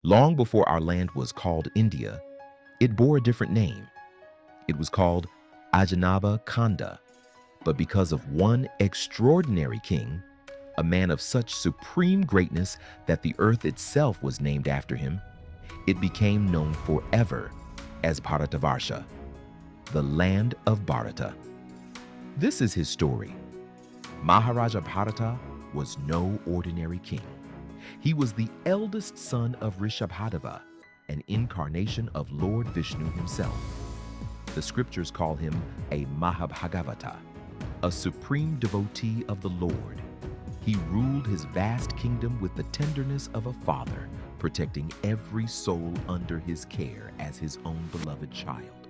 Long before our land was called India, it bore a different name. It was called Ajanaba Kanda, but because of one extraordinary king, a man of such supreme greatness that the earth itself was named after him, it became known forever as Bharatavarsha, the land of Bharata. This is his story. Maharaja Bharata was no ordinary king. He was the eldest son of Rishabhadeva, an incarnation of Lord Vishnu himself. The scriptures call him a Mahabhagavata, a supreme devotee of the Lord. He ruled his vast kingdom with the tenderness of a father, protecting every soul under his care as his own beloved child.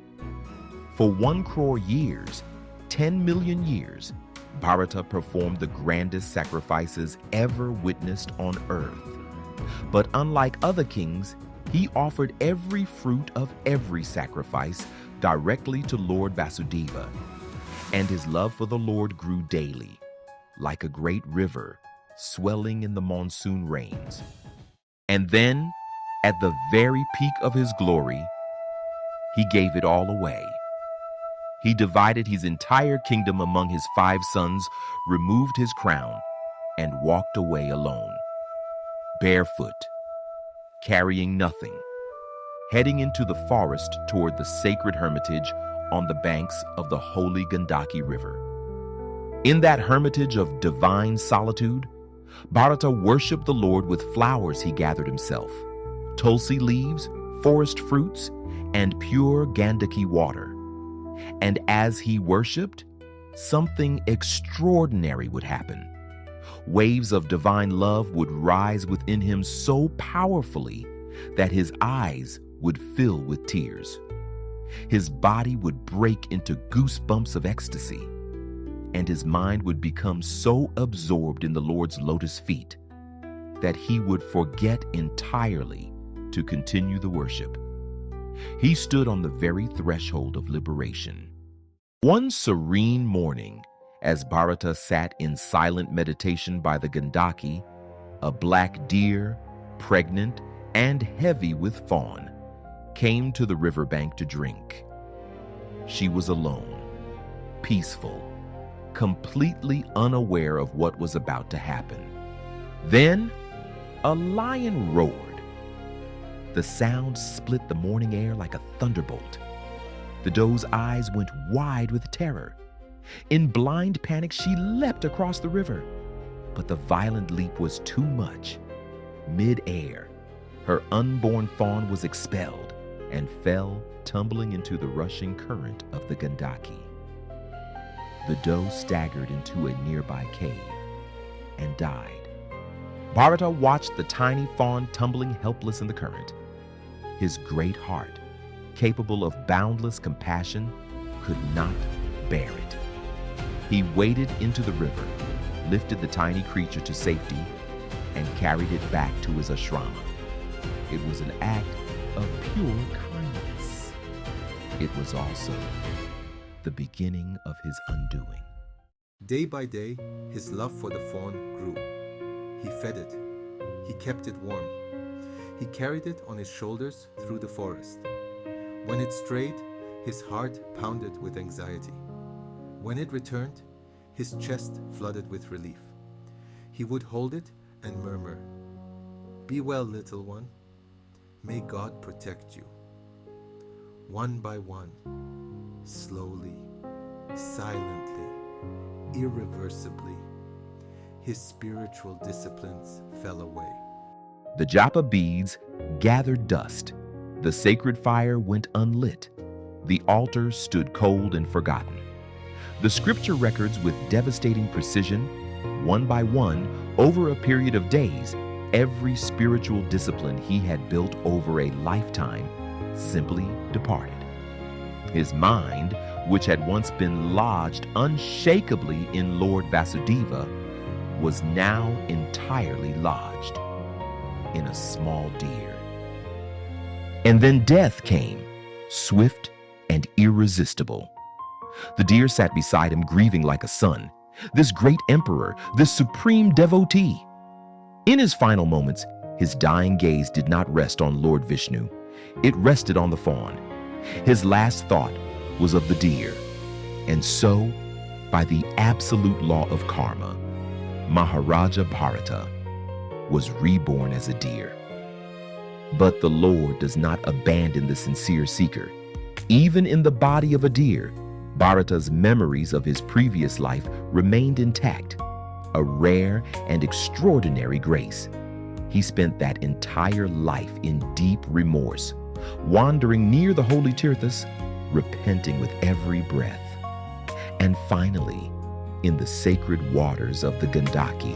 For 1 crore years, 10 million years, Bharata performed the grandest sacrifices ever witnessed on earth. But unlike other kings, he offered every fruit of every sacrifice directly to Lord Vasudeva, and his love for the Lord grew daily, like a great river swelling in the monsoon rains. And then, at the very peak of his glory, he gave it all away. He divided his entire kingdom among his 5 sons, removed his crown, and walked away alone, barefoot, carrying nothing, heading into the forest toward the sacred hermitage on the banks of the holy Gandaki River. In that hermitage of divine solitude, Bharata worshipped the Lord with flowers he gathered himself, tulsi leaves, forest fruits, and pure Gandaki water. And as he worshipped, something extraordinary would happen. Waves of divine love would rise within him so powerfully that his eyes would fill with tears. His body would break into goosebumps of ecstasy, and his mind would become so absorbed in the Lord's lotus feet that he would forget entirely to continue the worship. He stood on the very threshold of liberation. One serene morning, as Bharata sat in silent meditation by the Gandaki, a black deer, pregnant and heavy with fawn, came to the riverbank to drink. She was alone, peaceful, completely unaware of what was about to happen. Then a lion roared. The sound split the morning air like a thunderbolt. The doe's eyes went wide with terror. In blind panic, she leapt across the river. But the violent leap was too much. Mid-air, her unborn fawn was expelled and fell tumbling into the rushing current of the Gandaki. The doe staggered into a nearby cave and died. Bharata watched the tiny fawn tumbling helpless in the current. His great heart, capable of boundless compassion, could not bear it. He waded into the river, lifted the tiny creature to safety, and carried it back to his ashrama. It was an act of pure kindness. It was also the beginning of his undoing. Day by day, his love for the fawn grew. He fed it. He kept it warm. He carried it on his shoulders through the forest. When it strayed, his heart pounded with anxiety. When it returned, his chest flooded with relief. He would hold it and murmur, "Be well, little one. May God protect you." One by one, slowly, silently, irreversibly, his spiritual disciplines fell away. The japa beads gathered dust. The sacred fire went unlit. The altar stood cold and forgotten. The scripture records with devastating precision, one by one, over a period of days, every spiritual discipline he had built over a lifetime simply departed. His mind, which had once been lodged unshakably in Lord Vasudeva, was now entirely lodged in a small deer. And then death came, swift and irresistible. The deer sat beside him, grieving like a son, this great emperor, this supreme devotee. In his final moments, His dying gaze did not rest on Lord Vishnu. It rested on the fawn. His last thought was of the deer. And so, by the absolute law of karma, Maharaja Bharata was reborn as a deer. But the Lord does not abandon the sincere seeker. Even in the body of a deer, Bharata's memories of his previous life remained intact, a rare and extraordinary grace. He spent that entire life in deep remorse, wandering near the holy Tirthas, repenting with every breath. And finally, in the sacred waters of the Gandaki,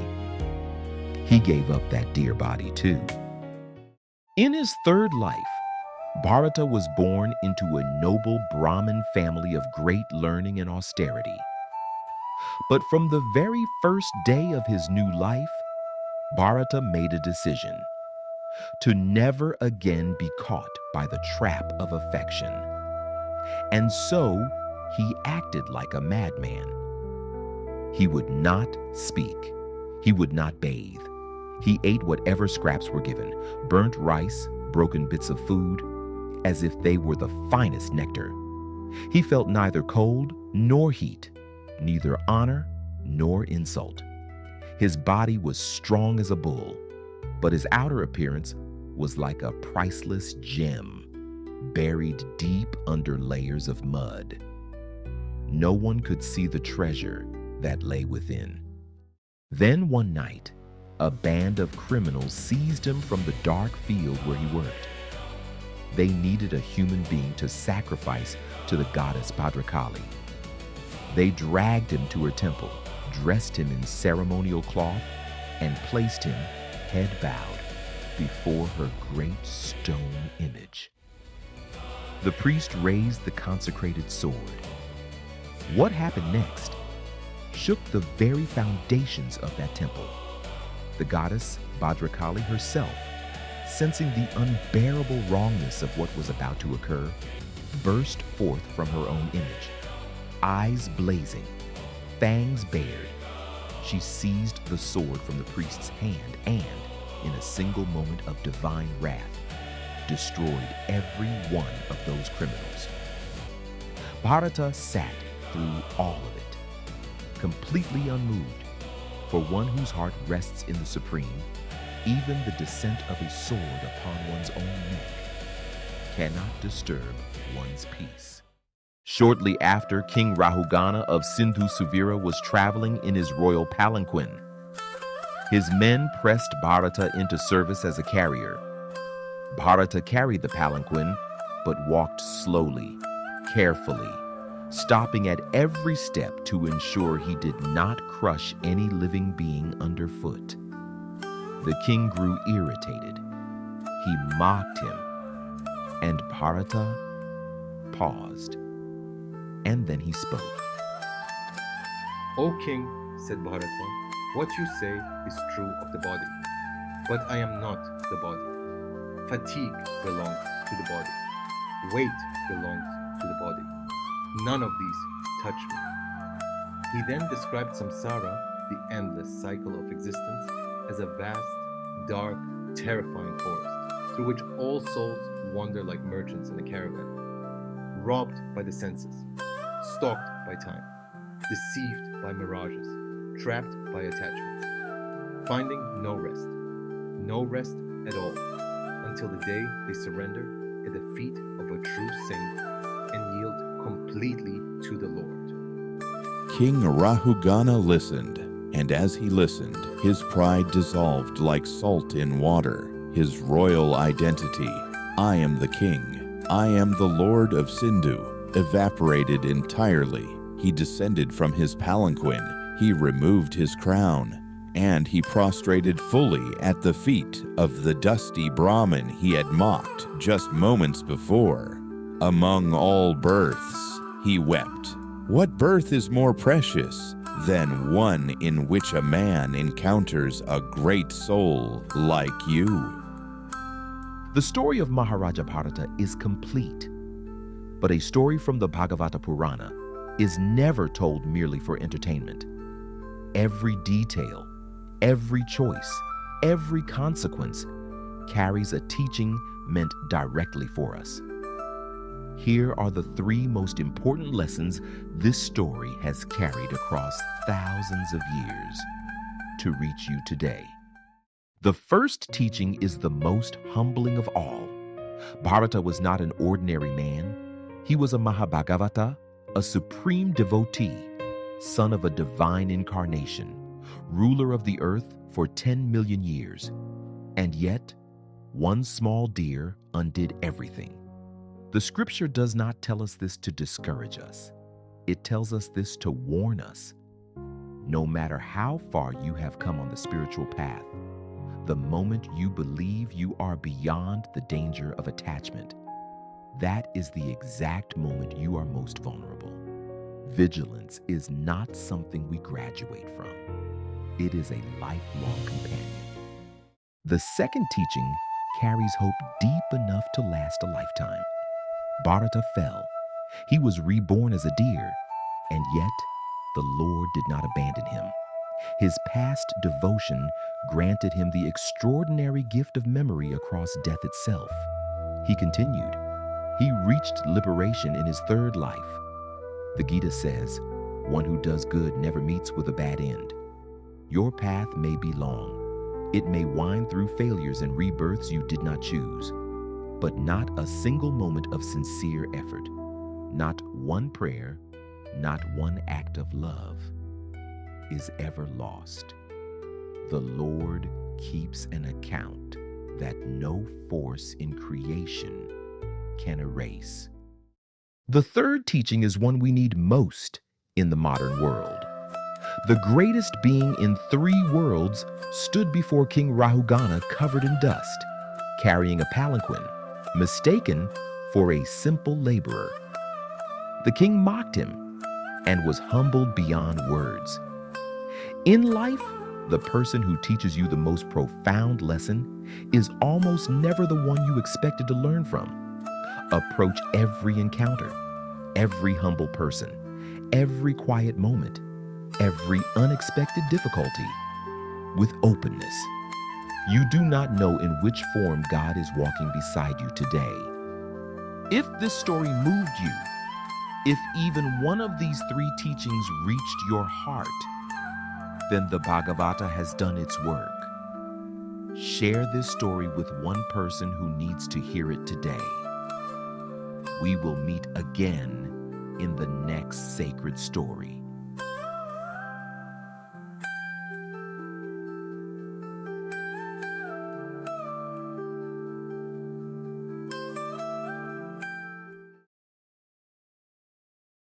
he gave up that deer body too. In his third life, Bharata was born into a noble Brahmin family of great learning and austerity. But from the very first day of his new life, Bharata made a decision to never again be caught by the trap of affection. And so he acted like a madman. He would not speak. He would not bathe. He ate whatever scraps were given, burnt rice, broken bits of food, as if they were the finest nectar. He felt neither cold nor heat, neither honor nor insult. His body was strong as a bull, but his outer appearance was like a priceless gem, buried deep under layers of mud. No one could see the treasure that lay within. Then one night, a band of criminals seized him from the dark field where he worked. They needed a human being to sacrifice to the goddess Bhadrakali. They dragged him to her temple, dressed him in ceremonial cloth, and placed him, head bowed, before her great stone image. The priest raised the consecrated sword. What happened next shook the very foundations of that temple. The goddess Bhadrakali herself, sensing the unbearable wrongness of what was about to occur, burst forth from her own image. Eyes blazing, fangs bared, she seized the sword from the priest's hand and, in a single moment of divine wrath, destroyed every one of those criminals. Bharata sat through all of it, completely unmoved. For one whose heart rests in the supreme, even the descent of a sword upon one's own neck cannot disturb one's peace. Shortly after, King Rahugana of Sindhu Suvira was traveling in his royal palanquin. His men pressed Bharata into service as a carrier. Bharata carried the palanquin, but walked slowly, carefully, stopping at every step to ensure he did not crush any living being underfoot. The king grew irritated. He mocked him, and Bharata paused, and then he spoke. "O king," said Bharata, "what you say is true of the body, but I am not the body. Fatigue belongs to the body. Weight belongs to the body. None of these touch me." He then described samsara, the endless cycle of existence, as a vast, dark, terrifying forest through which all souls wander like merchants in a caravan, robbed by the senses, stalked by time, deceived by mirages, trapped by attachments, finding no rest at all, until the day they surrender at the feet of a true saint and yield completely to the Lord. King Rahugana listened, and as he listened, his pride dissolved like salt in water. His royal identity, "I am the king, I am the Lord of Sindhu," evaporated entirely. He descended from his palanquin, he removed his crown, and he prostrated fully at the feet of the dusty Brahmin he had mocked just moments before. Among all births, he wept. What birth is more precious than one in which a man encounters a great soul like you? The story of Maharaja Bharata is complete, but a story from the Bhagavata Purana is never told merely for entertainment. Every detail, every choice, every consequence carries a teaching meant directly for us. Here are the 3 most important lessons this story has carried across thousands of years to reach you today. The first teaching is the most humbling of all. Bharata was not an ordinary man. He was a Mahabhagavata, a supreme devotee, son of a divine incarnation, ruler of the earth for 10 million years. And yet, one small deer undid everything. The scripture does not tell us this to discourage us. It tells us this to warn us. No matter how far you have come on the spiritual path, the moment you believe you are beyond the danger of attachment, that is the exact moment you are most vulnerable. Vigilance is not something we graduate from. It is a lifelong companion. The second teaching carries hope deep enough to last a lifetime. Bharata fell. He was reborn as a deer, and yet the Lord did not abandon him. His past devotion granted him the extraordinary gift of memory across death itself. He continued. He reached liberation in his 3rd life. The Gita says, "One who does good never meets with a bad end." Your path may be long. It may wind through failures and rebirths you did not choose, but not a single moment of sincere effort, not one prayer, not one act of love is ever lost. The Lord keeps an account that no force in creation can erase. The third teaching is one we need most in the modern world. The greatest being in 3 worlds stood before King Rahugana covered in dust, carrying a palanquin, mistaken for a simple laborer. The king mocked him and was humbled beyond words. In life, the person who teaches you the most profound lesson is almost never the one you expected to learn from. Approach every encounter, every humble person, every quiet moment, every unexpected difficulty with openness. You do not know in which form God is walking beside you today. If this story moved you, if even one of these 3 teachings reached your heart, then the Bhagavata has done its work. Share this story with one person who needs to hear it today. We will meet again in the next sacred story.